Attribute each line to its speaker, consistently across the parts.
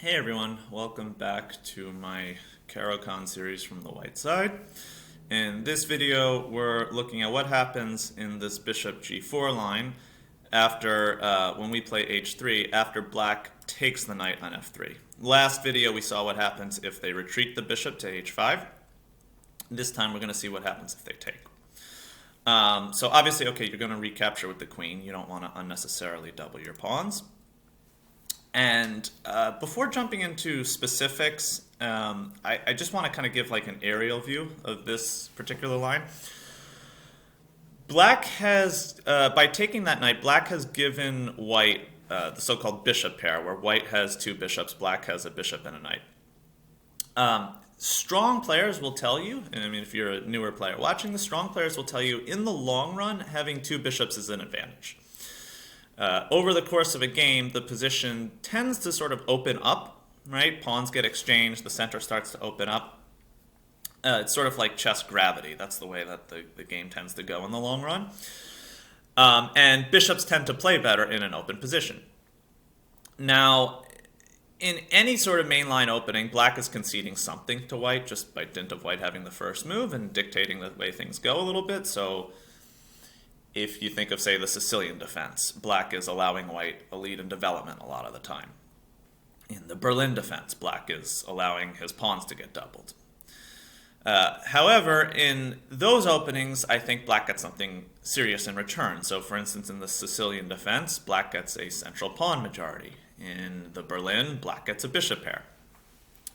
Speaker 1: Hey everyone, welcome back to my Caro-Kann series from the white side. In this video, we're looking at what happens in this bishop g4 line after when we play h3 after black takes the knight on f3. Last video we saw what happens if they retreat the bishop to h5. This time we're going to see what happens if they take. So obviously, okay, you're going to recapture with the queen. You don't want to unnecessarily double your pawns. And before jumping into specifics, I just want to kind of give like an aerial view of this particular line. Black has, by taking that knight, black has given white the so-called bishop pair, where white has two bishops, black has a bishop and a knight. Strong players will tell you, and I mean if you're a newer player watching this, strong players will tell you in the long run having two bishops is an advantage. Over the course of a game, the position tends to sort of open up, right? Pawns get exchanged, the center starts to open up. It's sort of like chess gravity. That's the way that the game tends to go in the long run. And bishops tend to play better in an open position. Now, in any sort of mainline opening, black is conceding something to white just by dint of white having the first move and dictating the way things go a little bit. So if you think of, say, the Sicilian defense, black is allowing white a lead in development a lot of the time. In the Berlin defense, black is allowing his pawns to get doubled. However, in those openings, I think black gets something serious in return. So, for instance, in the Sicilian defense, black gets a central pawn majority. In the Berlin, black gets a bishop pair.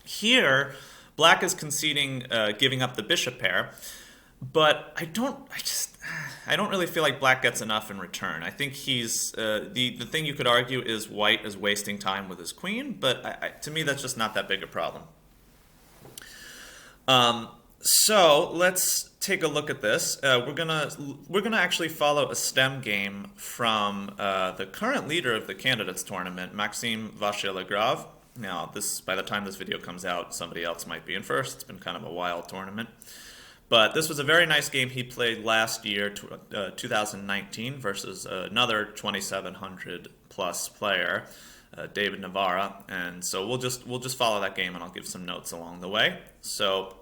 Speaker 1: Here, black is conceding giving up the bishop pair, but I don't really feel like black gets enough in return. I think he's the thing you could argue is white is wasting time with his queen, but to me that's just not that big a problem. So let's take a look at this. We're gonna actually follow a stem game from the current leader of the candidates tournament, Maxime Vachier-Lagrave. Now, by the time this video comes out, somebody else might be in first. It's been kind of a wild tournament. But this was a very nice game he played last year, 2019, versus another 2,700 plus player, David Navarra. And so we'll just follow that game, and I'll give some notes along the way. So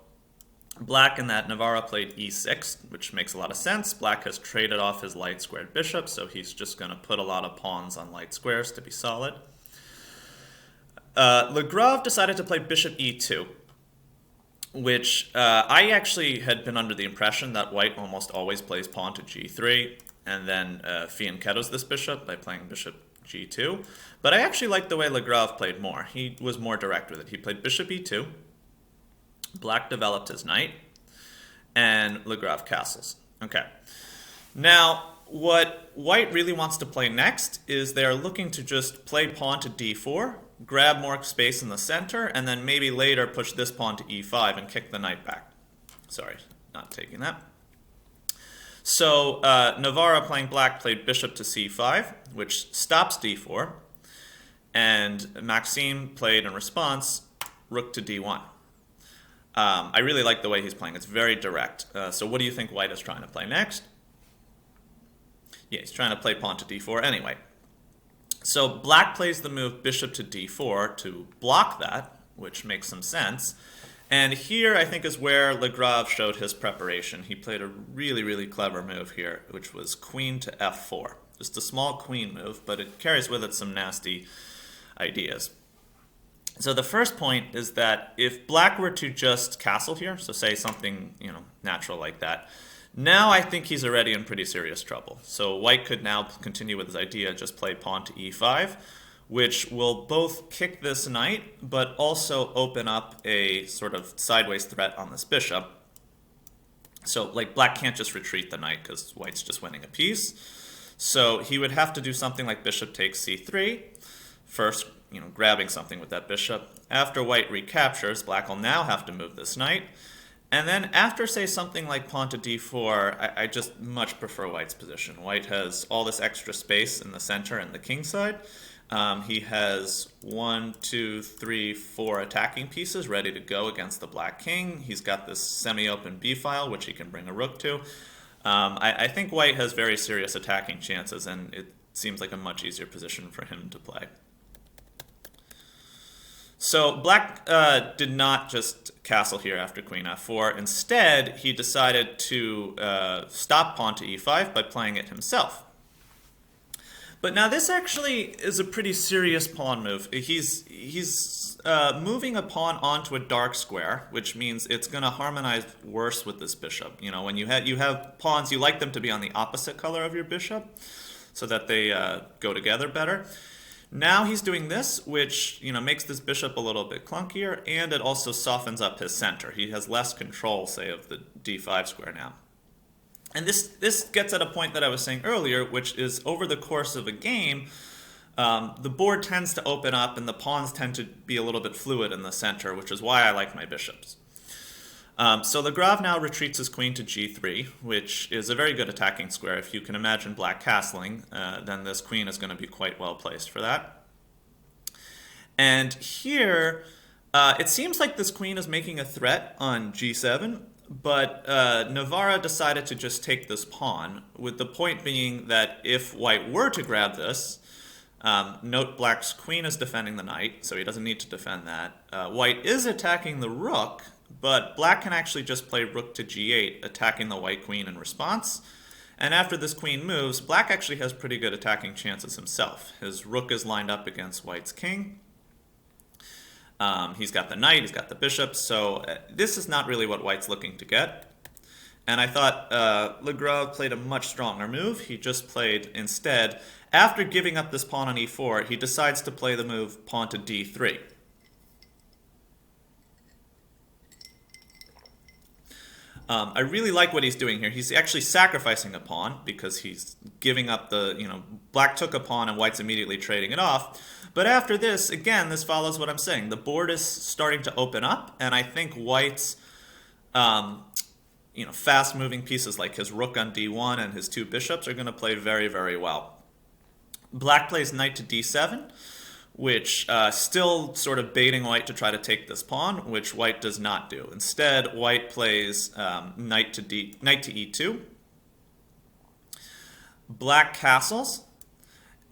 Speaker 1: black in that Navarra played e6, which makes a lot of sense. Black has traded off his light squared bishop, so he's just going to put a lot of pawns on light squares to be solid. Lagrave decided to play bishop e2. Which I actually had been under the impression that white almost always plays pawn to g3 and then fianchettos this bishop by playing bishop g2. But I actually liked the way Lagrave played more. He was more direct with it. He played bishop e2, black developed his knight, and Lagrave castles. Okay. Now, what white really wants to play next is they're looking to just play pawn to d4, grab more space in the center, and then maybe later push this pawn to e5 and kick the knight back. Sorry, not taking that. So Navarra playing black played bishop to c5, which stops d4, and Maxime played in response rook to d1. I really like the way he's playing. It's very direct. So what do you think white is trying to play next? Yeah, he's trying to play pawn to d4 anyway. So black plays the move bishop to d4 to block that, which makes some sense. And here I think is where Lagrave showed his preparation. He played a really, really clever move here, which was queen to f4. Just a small queen move, but it carries with it some nasty ideas. So the first point is that if black were to just castle here, so say something natural like that, now I think he's already in pretty serious trouble. So white could now continue with his idea, just play pawn to e5, which will both kick this knight, but also open up a sort of sideways threat on this bishop. So like black can't just retreat the knight because white's just winning a piece. So he would have to do something like bishop takes c3, first grabbing something with that bishop. After white recaptures, black will now have to move this knight. And then after, say, something like pawn to d4, I just much prefer white's position. White has all this extra space in the center and the king side. He has 1, 2, 3, 4 attacking pieces ready to go against the black king. He's got this semi-open b-file, which he can bring a rook to. I think white has very serious attacking chances, and it seems like a much easier position for him to play. So black did not just castle here after queen f4. Instead, he decided to stop pawn to e5 by playing it himself. But now this actually is a pretty serious pawn move. He's moving a pawn onto a dark square, which means it's going to harmonize worse with this bishop. You know, when you have pawns, you like them to be on the opposite color of your bishop, so that they go together better. Now he's doing this, which makes this bishop a little bit clunkier, and it also softens up his center. He has less control, say, of the d5 square now. And this gets at a point that I was saying earlier, which is over the course of a game, the board tends to open up and the pawns tend to be a little bit fluid in the center, which is why I like my bishops. So Lagrave now retreats his queen to g3, which is a very good attacking square. If you can imagine black castling, then this queen is going to be quite well placed for that. And here, it seems like this queen is making a threat on g7, but Navarra decided to just take this pawn, with the point being that if white were to grab this, note black's queen is defending the knight, so he doesn't need to defend that. White is attacking the rook, but black can actually just play rook to g8, attacking the white queen in response. And after this queen moves, black actually has pretty good attacking chances himself. His rook is lined up against white's king. He's got the knight, he's got the bishop, so this is not really what white's looking to get. And I thought Lagrave played a much stronger move. He just played instead, after giving up this pawn on e4, he decides to play the move pawn to d3. I really like what he's doing here. He's actually sacrificing a pawn because he's giving up the, black took a pawn and white's immediately trading it off. But after this, again, this follows what I'm saying. The board is starting to open up, and I think white's, fast-moving pieces like his rook on d1 and his two bishops are going to play very, very well. Black plays knight to d7, which still sort of baiting white to try to take this pawn, which white does not do. Instead, white plays knight to e2. Black castles,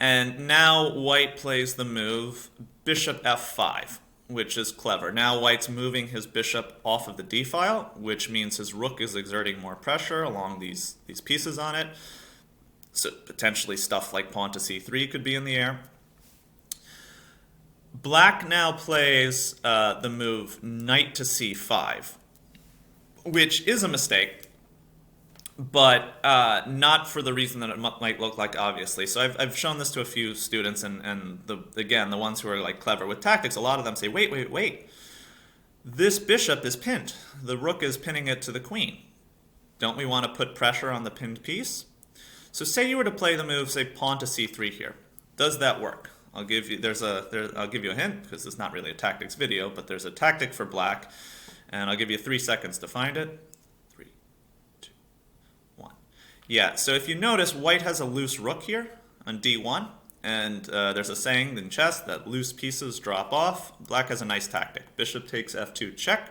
Speaker 1: and now white plays the move bishop f5, which is clever. Now white's moving his bishop off of the d-file, which means his rook is exerting more pressure along these pieces on it. So potentially stuff like pawn to c3 could be in the air. Black now plays the move knight to c5, which is a mistake, but not for the reason that it might look like, obviously. So I've shown this to a few students, and again, the ones who are like clever with tactics, a lot of them say, wait. This bishop is pinned. The rook is pinning it to the queen. Don't we want to put pressure on the pinned piece? So say you were to play the move, say pawn to c3 here. Does that work? I'll give you a hint, because it's not really a tactics video, but there's a tactic for black, and I'll give you 3 seconds to find it. 3, 2, 1. Yeah, so if you notice, white has a loose rook here on d1, and there's a saying in chess that loose pieces drop off. Black has a nice tactic. Bishop takes f2 check.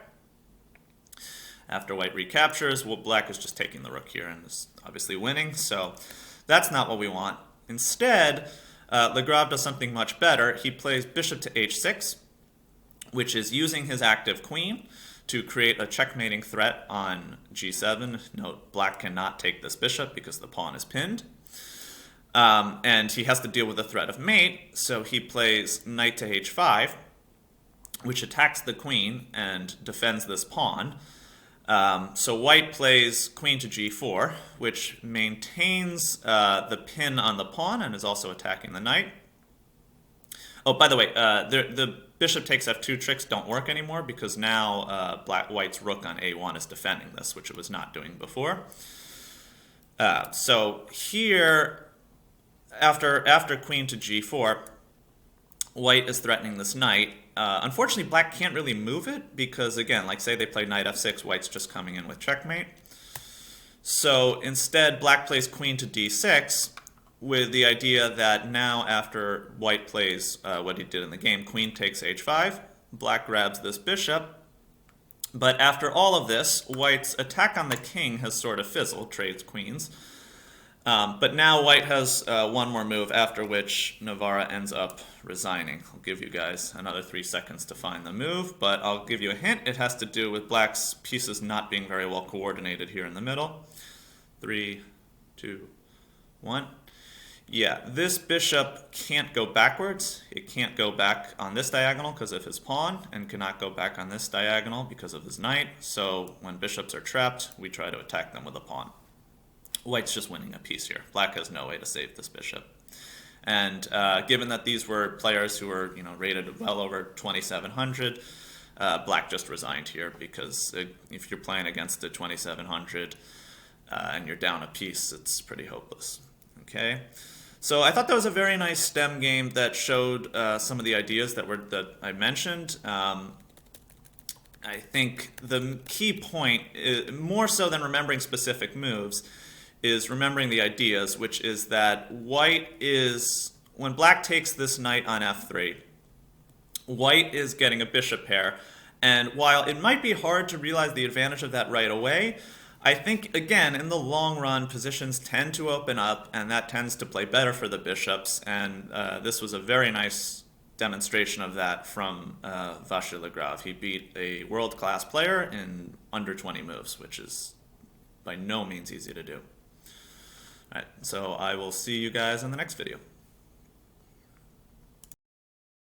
Speaker 1: After white recaptures, well, black is just taking the rook here and is obviously winning, so that's not what we want. Instead, Lagrave does something much better. He plays bishop to h6, which is using his active queen to create a checkmating threat on g7. Note, black cannot take this bishop because the pawn is pinned. And he has to deal with the threat of mate, so he plays knight to h5, which attacks the queen and defends this pawn. So white plays queen to g4, which maintains the pin on the pawn and is also attacking the knight. Oh, by the way, the bishop takes f2 tricks don't work anymore because now white's rook on a1 is defending this, which it was not doing before. So here, after queen to g4, white is threatening this knight. Unfortunately, black can't really move it because, again, like say they play knight f6, white's just coming in with checkmate. So instead, black plays queen to d6 with the idea that now after white plays what he did in the game, queen takes h5, black grabs this bishop. But after all of this, white's attack on the king has sort of fizzled, trades queens. But now white has one more move, after which Navarra ends up resigning. I'll give you guys another 3 seconds to find the move, but I'll give you a hint. It has to do with black's pieces not being very well coordinated here in the middle. 3, 2, 1. Yeah, this bishop can't go backwards. It can't go back on this diagonal because of his pawn, and cannot go back on this diagonal because of his knight. So when bishops are trapped, we try to attack them with a pawn. White's just winning a piece here. Black has no way to save this bishop. And given that these were players who were, rated well over 2,700, black just resigned here, because if you're playing against the 2,700 and you're down a piece, it's pretty hopeless. Okay. So I thought that was a very nice STEM game that showed some of the ideas that I mentioned. I think the key point, more so than remembering specific moves, is remembering the ideas, which is that white is, when black takes this knight on f3, white is getting a bishop pair. And while it might be hard to realize the advantage of that right away, I think, again, in the long run, positions tend to open up, and that tends to play better for the bishops. And this was a very nice demonstration of that from Vacher Legrave. He beat a world-class player in under 20 moves, which is by no means easy to do. All right, so I will see you guys in the next video.